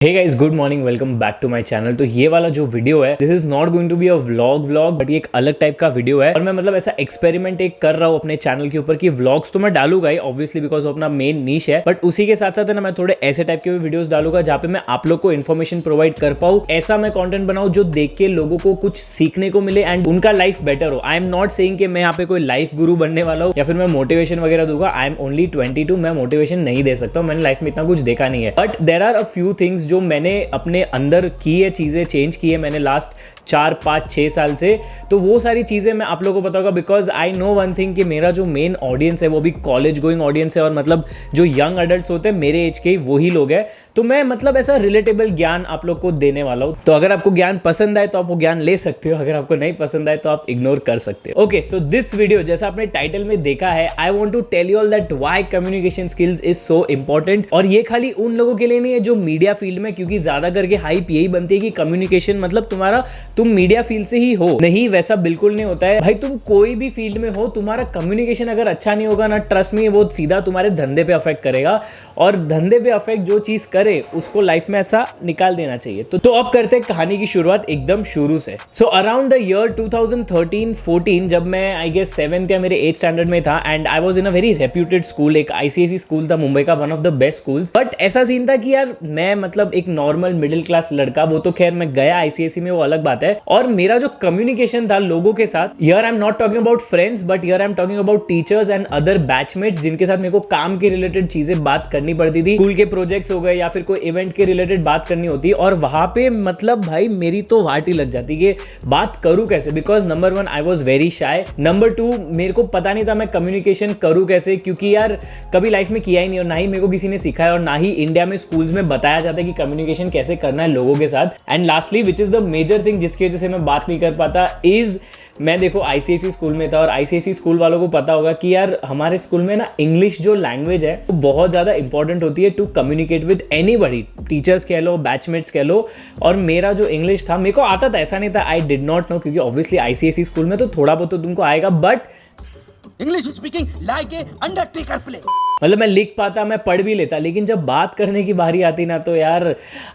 Hey guys, good morning, welcome back to my channel. तो ये वाला जो वीडियो है, this is not going to be a vlog but ये एक अलग टाइप का वीडियो है और मैं मतलब ऐसा एक्सपेरिमेंट एक कर रहा हूँ अपने चैनल के ऊपर कि व्लॉग्स तो मैं डालूंगा ही ऑब्वियसली बिकॉज वो अपना मेन नीश है, बट उसी के साथ साथ है ना मैं थोड़े ऐसे टाइप के भी वीडियोस डालूंगा जहाँ पे मैं आप लोग को इन्फॉर्मेशन प्रोवाइड कर पाऊँ। ऐसा मैं कंटेंट बनाऊँ जो देख के लोगों को कुछ सीखने को मिले एंड उनका लाइफ बेटर हो। आई एम नॉट सेइंग कि मैं यहाँ पे कोई लाइफ गुरु बनने वाला हूँ या फिर मैं मोटिवेशन वगैरह दूंगा। आई एम ओनली 22, मैं मोटिवेशन नहीं दे सकता हूँ, मैंने लाइफ में इतना कुछ देखा नहीं है। But there are a few things जो मैंने अपने अंदर की है, चीजें चेंज की है मैंने लास्ट 4-5-6 साल से। तो वो सारी चीजें मैं आप लोगों को बताऊंगा because I know one thing कि मेरा जो मेन ऑडियंस है वो भी कॉलेज गोइंग ऑडियंस है और मतलब जो यंग अडल्ट होते हैं मेरे एज के ही वही लोग हैं। तो मैं मतलब ऐसा रिलेटेबल ज्ञान आप लोग को देने वाला हूं। तो अगर आपको ज्ञान पसंद आए तो आप वो ज्ञान ले सकते हो, अगर आपको नहीं पसंद आए तो आप इग्नोर कर सकते हो। ओके, सो दिस वीडियो जैसा आपने टाइटल में देखा है, I want to tell you all that why communication skills is so important. और ये खाली उन लोगों के लिए नहीं है जो मीडिया फील्ड में, क्योंकि ज्यादा करके हाइप यही बनती है कि कम्युनिकेशन मतलब तुम मीडिया फील्ड से ही हो। नहीं, वैसा बिल्कुल नहीं होता है भाई। तुम कोई भी फील्ड में हो, तुम्हारा कम्युनिकेशन अगर अच्छा नहीं होगा ना, ट्रस्ट में वो सीधा तुम्हारे धंधे पे अफेक्ट करेगा और धंधे पे अफेक्ट जो चीज करे उसको लाइफ में ऐसा निकाल देना चाहिए। तो अब करते हैं कहानी की शुरुआत एकदम शुरू से। सो अराउंड द ईयर 2013-14 जब मैं आई गेस 7th या मेरे 8th स्टैंडर्ड में था and I was in a very reputed school, एक आईसीएसई स्कूल था मुंबई का, one of the best schools. But ऐसा सीन था कि यार मैं मतलब एक नॉर्मल मिडिल क्लास लड़का, वो तो खैर मैं गया आईसीएसई में, वो अलग बात है। और मेरा जो कम्युनिकेशन था लोगों के साथ, here I am not talking about friends but here I am talking about teachers and other batchmates जिनके साथ मेरे को काम के रिलेटेड चीजें बात करनी पड़ती थी। स्कूल के प्रोजेक्ट्स हो गए या फिर कोई इवेंट के रिलेटेड बात करनी होती और वहां पे मतलब भाई मेरी तो वाट ही लग जाती कि बात करूं कैसे। Because number 1 I was very shy, number 2 मेरे को पता नहीं था मैं कम्युनिकेशन करूं कैसे, क्योंकि यार कभी लाइफ में किया ही नहीं और ना ही मेरे को किसी ने सिखाया और ना ही इंडिया में स्कूल्स में बताया जाता है कि कम्युनिकेशन कैसे करना है लोगों के साथ। And lastly which is the major thing जिसकी वजह से मैं बात नहीं कर पाता इज, मैं देखो आईसीएसई स्कूल में था और आईसीएसई स्कूल वालों को पता होगा कि यार हमारे स्कूल में ना इंग्लिश जो लैंग्वेज है वो बहुत ज़्यादा इंपॉर्टेंट होती है to communicate with anybody, teachers कह लो, बैचमेट्स कह लो। और मेरा जो इंग्लिश था मेरे को आता था, ऐसा नहीं था आई डिड नॉट नो, क्योंकि ऑब्वियसली आईसीएसई स्कूल में तो थोड़ा बहुत तो तुमको आएगा, but English speaking like a Undertaker play, मतलब मैं लिख पाता, मैं पढ़ भी लेता, लेकिन जब बात करने की बारी आती ना तो यार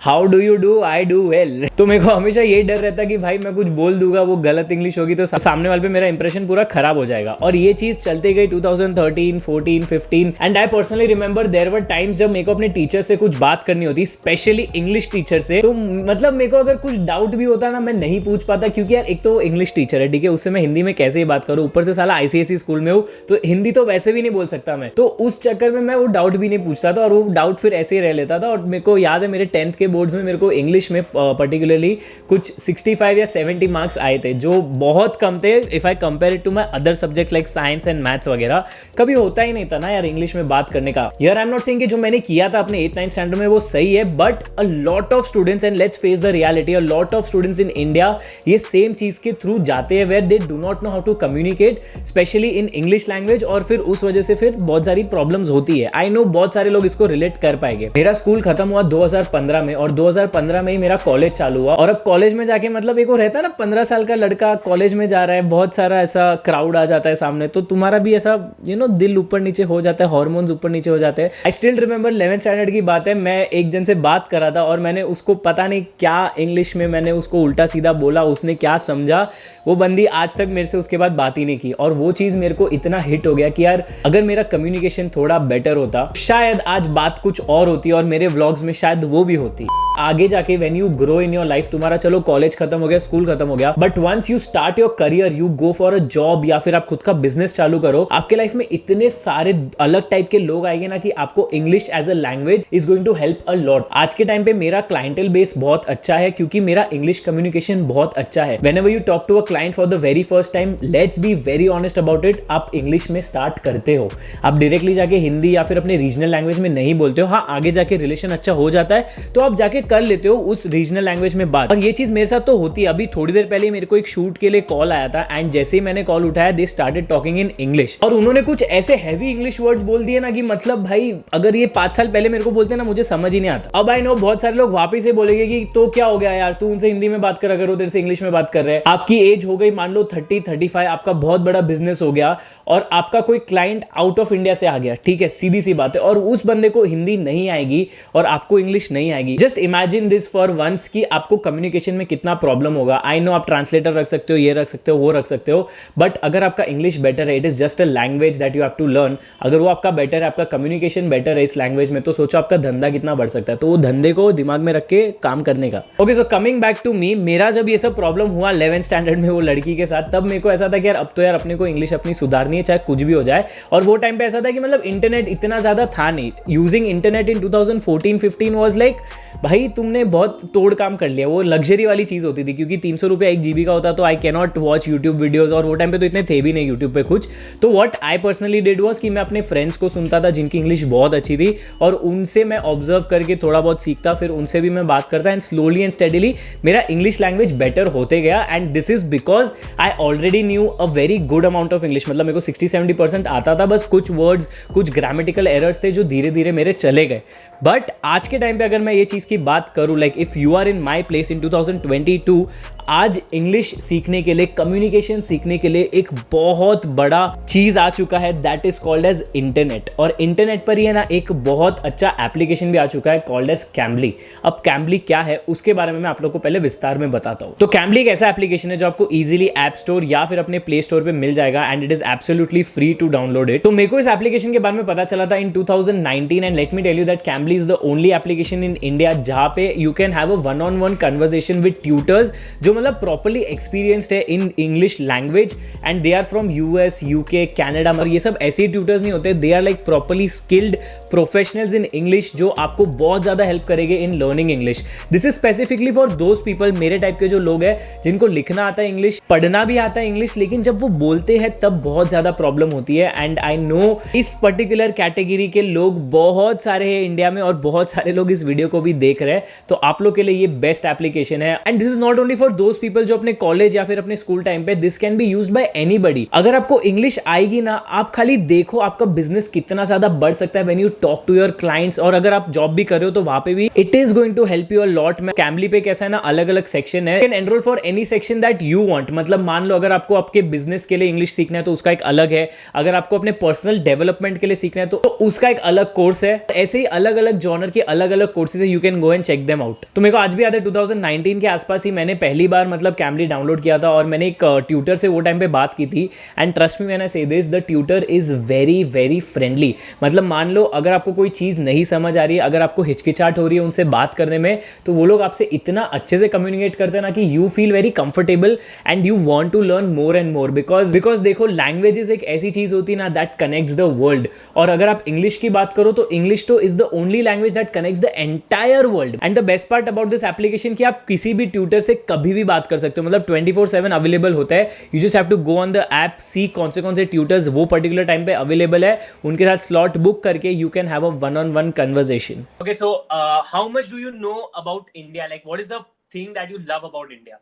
how do you do, I do well. तो मेरे को हमेशा ये डर रहता कि भाई मैं कुछ बोल दूंगा, वो गलत इंग्लिश होगी तो सामने वाले पे मेरा इंप्रेशन पूरा खराब हो जाएगा। और ये चीज चलती गई 2013, 14, 15 and I personally remember there were times जब मेरे को अपने टीचर से कुछ बात करनी होती, स्पेशली इंग्लिश टीचर से, तो मतलब मेरे को अगर कुछ डाउट भी होता ना मैं नहीं पूछ पाता, क्योंकि यार एक तो इंग्लिश टीचर है, ठीक है, उससे मैं हिंदी में कैसे ही बात करूँ, ऊपर से साला आईसीएसई स्कूल में हूँ तो हिंदी तो वैसे भी नहीं बोल सकता मैं, तो उस चक्कर में मैं वो डाउट भी नहीं पूछता था और वो डाउट फिर ऐसे ही रह लेता था। और मेरे को याद है मेरे 10th के बोर्ड्स में मेरे को इंग्लिश में पर्टिकुलरली कुछ 65 या 70 मार्क्स आए थे, जो बहुत कम थे if I compare it to my other subjects like science and maths वगैरह। कभी होता ही नहीं था ना यार इंग्लिश में बात करने का। यार आई एम नॉट सेइंग कि जो मैंने किया था अपने 8th-9th स्टैंडर्ड में वो सही है, but a lot of students, and let's face the reality, a lot of students in India ये सेम चीज के थ्रू जाते हैं where they do not know how to communicate specially in English language, और फिर उस वजह से फिर बहुत सारी प्रॉब्लम्स होती है। आई नो बहुत सारे लोग इसको रिलेट कर पाएंगे। मेरा स्कूल खत्म हुआ 2015 में और 2015 में ही मेरा कॉलेज चालू हुआ। और अब कॉलेज में जाके मतलब एक वो रहता है ना, 15 साल का लड़का कॉलेज में जा रहा है, बहुत सारा ऐसा क्राउड आ जाता है सामने, तो तुम्हारा भी ऐसा दिल ऊपर नीचे हो जाता है, हार्मोन्स ऊपर नीचे हो जाते हैं। I still remember 11th standard की बात है, मैं एक जन से बात कर रहा था और मैंने उसको पता नहीं क्या इंग्लिश में मैंने उसको उल्टा सीधा बोला, उसने क्या समझा, वो बंदी आज तक मेरे से उसके बाद बात ही नहीं की। और वो चीज मेरे को इतना हिट हो गया कि यार अगर मेरा कम्युनिकेशन थोड़ा बेटर होता शायद आज बात कुछ और होती और मेरे व्लॉग्स में शायद वो भी होती। आगे जाके when you grow in your life, तुम्हारा चलो कॉलेज खत्म हो गया, स्कूल खत्म हो गया, but once you start your career, you go for a job या फिर आप खुद का बिजनेस चालू करो, आपके लाइफ में इतने सारे अलग टाइप के लोग आएंगे ना कि आपको English as a language is going to help a lot. आज के टाइम पे मेरा क्लाइंटल बेस बहुत अच्छा है क्योंकि मेरा इंग्लिश कम्युनिकेशन बहुत अच्छा है। Whenever you talk to a client for the very first time, let's be very honest about it, आप इंग्लिश में स्टार्ट करते हो, आप डायरेक्टली जाके हिंदी या फिर अपने रीजनल लैंग्वेज में नहीं बोलते हो। हाँ, आगे जाके रिलेशन अच्छा हो जाता है तो आप जाके कर लेते हो उस रीजनल लैंग्वेज में बात। और ये चीज मेरे साथ तो होती है। अभी थोड़ी देर पहले मेरे को एक शूट के लिए कॉल आया था एंड जैसे ही मैंने कॉल उठाया they started talking in English और उन्होंने कुछ ऐसे हैवी इंग्लिश वर्ड्स बोल दिए ना कि मतलब भाई अगर ये 5 साल पहले मेरे को बोलते ना मुझे समझ ही नहीं आता। अब आई नो बहुत सारे लोग वापिस से बोलेंगे कि तो क्या हो गया यार, तू उनसे हिंदी में बात करा करो, तेरे से इंग्लिश में बात कर रहे हैं। आपकी एज हो गई मान लो 30-35, आपका बहुत बड़ा बिजनेस हो गया और आपका कोई क्लाइंट आउट ऑफ इंडिया से आ गया, ठीक ठीक है, सीधी सी बात है, और उस बंदे को हिंदी नहीं आएगी और आपको इंग्लिश नहीं आएगी। Just imagine this for once कि आपको कम्युनिकेशन में कितना प्रॉब्लम होगा। आई नो आप ट्रांसलेटर रख सकते हो, ये रख सकते हो, वो रख सकते हो, बट अगर आपका इंग्लिश बेटर है, it is just a language that you have to learn. अगर वो आपका बेटर है, आपका कम्युनिकेशन बेटर है इस लैंग्वेज में, तो सोचो आपका धंधा कितना बढ़ सकता है। तो वो धंधे को दिमाग में रख के काम करने का। Okay, so coming back to me, मेरा जब ये सब प्रॉब्लम हुआ 11th स्टैंडर्ड में वो लड़की के साथ, तब मेरे को ऐसा था कि यार अब तो यार अपने को इंग्लिश अपनी सुधारनी है, चाहे कुछ भी हो जाए। और वो टाइम पे ऐसा था कि मतलब इंटरनेट इतना ज़्यादा था नहीं। Using internet in 2014-15 was like, भाई तुमने बहुत तोड़ काम कर लिया। वो लग्जरी वाली चीज़ होती थी, क्योंकि 300 रुपये 1 GB का होता, तो I cannot watch YouTube videos, और वो टाइम पे तो इतने थे भी नहीं यूट्यूब पे कुछ। तो what I personally did was कि मैं अपने फ्रेंड्स को सुनता था जिनकी इंग्लिश बहुत अच्छी थी, और उनसे मैं ऑब्जर्व करके थोड़ा बहुत सीखता, फिर उनसे भी मैं बात करता, एंड स्लोली एंड स्टेडीली मेरा इंग्लिश लैंग्वेज बेटर होते गया। And this is because I already knew a very good amount of English. मतलब मेरे को 60-70% आता था, बस कुछ वर्ड्स, कुछ ग्रामेटिकल एरर्स थे जो धीरे धीरे मेरे चले गए। बट आज के टाइम पे अगर मैं ये चीज़ की बात करूँ, like if you are in my place in 2022, आज इंग्लिश सीखने के लिए, कम्युनिकेशन सीखने के लिए एक बहुत बड़ा चीज़ आ चुका है, that is called as internet. और इंटरनेट पर ही है ना एक बहुत अच्छा एप्लीकेशन भी आ चुका है कॉल्ड एज कैम्बली। अब कैम्बली क्या है उसके बारे में मैं आप लोग को पहले विस्तार में बताता हूँ। तो कैम्बली एक ऐसा एप्लीकेशन है जो आपको इजीली ऐप स्टोर या फिर अपने प्ले स्टोर पे मिल जाएगा, and it is absolutely free to download it. तो मेरे को इस एप्लीकेशन के बारे में पता चला था in 2019, and let me tell you that Cambly is the only application in India जहाँ पे you can have a one on one conversation with tutors जो मतलब प्रॉपर्ली एक्सपीरियंस्ड है in English language, and they are from US, UK, Canada. और ये सब ऐसे tutors नहीं होते, they are like properly skilled professionals in English जो आपको बहुत ज़्यादा हेल्प करेंगे in learning English. This is specifically for those people, मेरे टाइप के जो लोग हैं जिनको लिखना आता है इंग्लिश, पढ़ना भी आता है इंग्लिश, लेकिन जब वो बोलते हैं तब बहुत ज़्यादा प्रॉब्लम होती है। एंड आई नो इस पर्टिकुलर कैटेगरी के लोग बहुत सारे हैं इंडिया में, और बहुत सारे लोग इस वीडियो को भी देख रहे हैं। तो आप लोग के लिए ये बेस्ट एप्लीकेशन है, and this is not only for those people जो अपने कॉलेज या फिर अपने स्कूल टाइम पे, this can be used by anybody. अगर आपको इंग्लिश आएगी ना, आप खाली देखो आपका बिजनेस कितना ज्यादा बढ़ सकता है when you talk to your clients. और अगर आप जॉब भी कर रहे हो तो वहां पे भी it is going to help you a lot. में कैम्बली पे कैसा है ना, अलग अलग सेक्शन है, can enrol for any section that you want. मतलब मान लो अगर आपको आपके बिजनेस के लिए इंग्लिश सीखना है तो उसका एक अलग है, अगर आपको अपने पर्सनल डेवलपमेंट के लिए सीखना है तो उसका एक अलग कोर्स है। ऐसे ही अलग अलग जॉनर के अलग अलग कोर्सेज है, you can go and check them out. तो मेरे को आज भी याद है 2019 के आसपास ही मैंने पहली बार मतलब कैम्बली डाउनलोड किया था, और मैंने एक ट्यूटर से वो टाइम पे बात की थी, and trust me when I say this, the tutor is very very friendly. मतलब मान लो अगर आपको कोई चीज़ नहीं समझ आ रही है, अगर आपको हिचकिचाहट हो रही है उनसे बात करने में, तो वो लोग आपसे इतना अच्छे से कम्युनिकेट करते हैं ना कि you feel very comfortable and you want to learn more and more. Because देखो लैंग्वेजेस एक ऐसी चीज़ होती है ना दैट कनेक्ट्स द वर्ल्ड। और अगर आप इंग्लिश की बात करो तो इंग्लिश तो is the only language that connects the entire world. And the best part about this application कि आप किसी भी ट्यूटर से कभी भी बात कर सकते हो, मतलब 24/7 अवेलेबल होता है। You just have to go on the app, see कौन से ट्यूटर्स वो पर्टिकुलर टाइम पे अवेलेबल है, उनके साथ स्लॉट बुक करके you can have a one on one conversation. Okay, so how much do you know about India? Like what is the thing that you love about India?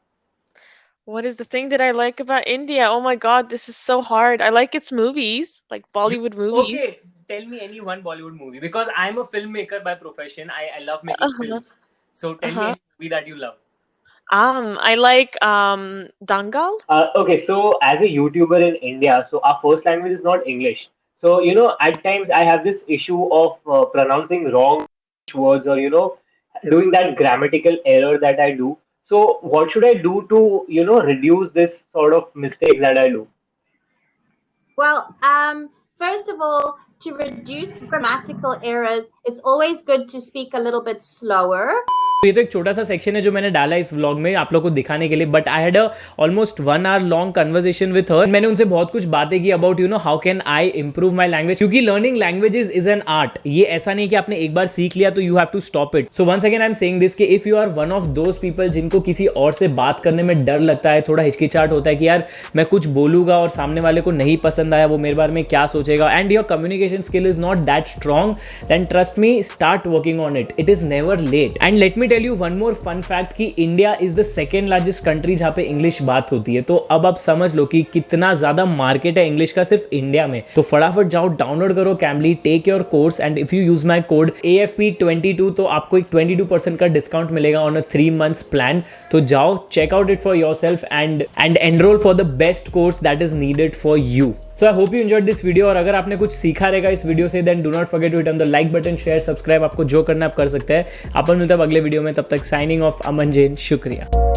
What is the thing that I like about India? Oh my God, this is so hard. I like its movies, like Bollywood movies. Okay, tell me any one Bollywood movie, because I'm a filmmaker by profession. I love making films. So tell me any movie that you love. I like Dangal. Okay, so as a YouTuber in India, so our first language is not English. So, you know, at times I have this issue of pronouncing wrong words, or, you know, doing that grammatical error that I do. So, what should I do to, you know, reduce this sort of mistake that I do? Well, first of all, to reduce grammatical errors, it's always good to speak a little bit slower. ये तो एक छोटा सा section है जो मैंने डाला इस व्लॉग में आप लोग को दिखाने के लिए, but I had almost 1 hour long conversation with her. मैंने उनसे बहुत कुछ बातें की about you know how can I improve my language, क्योंकि learning languages is an art. ये ऐसा नहीं कि आपने एक बार सीख लिया तो you have to stop it. So once again I am saying this कि if you are one of those people जिनको किसी और से बात करने में डर लगता है, थोड़ा हिचकिचाहट होता है कि यार मैं कुछ बोलूंगा और सामने वाले को नहीं पसंद आया, वो मेरे बारे में क्या सोचेगा, and your communication skill is not that strong, then trust me, start working on it. It is never late. And let me tell you one more fun fact कि India is the second largest country जहाँ पे English बात होती है। तो अब आप समझ लो कि कितना ज्यादा मार्केट है इंग्लिश का सिर्फ इंडिया में। तो फटाफट जाओ, डाउनलोड करो कैमली, take your course and if you use my code AFP22 तो आपको एक 22% का डिस्काउंट मिलेगा ऑन अ 3 months प्लान। तो जाओ, check out it for yourself and enroll for the best course that is needed for you. So I hope you enjoyed this video, और अगर आपने कुछ सीखा रहेगा इस वीडियो से then do not forget to hit on the like button, share, subscribe. आपको जो करना है आप कर सकते हैं। अपन मिलते हैं अगले वीडियो में, तब तक साइनिंग ऑफ, अमन जैन, शुक्रिया।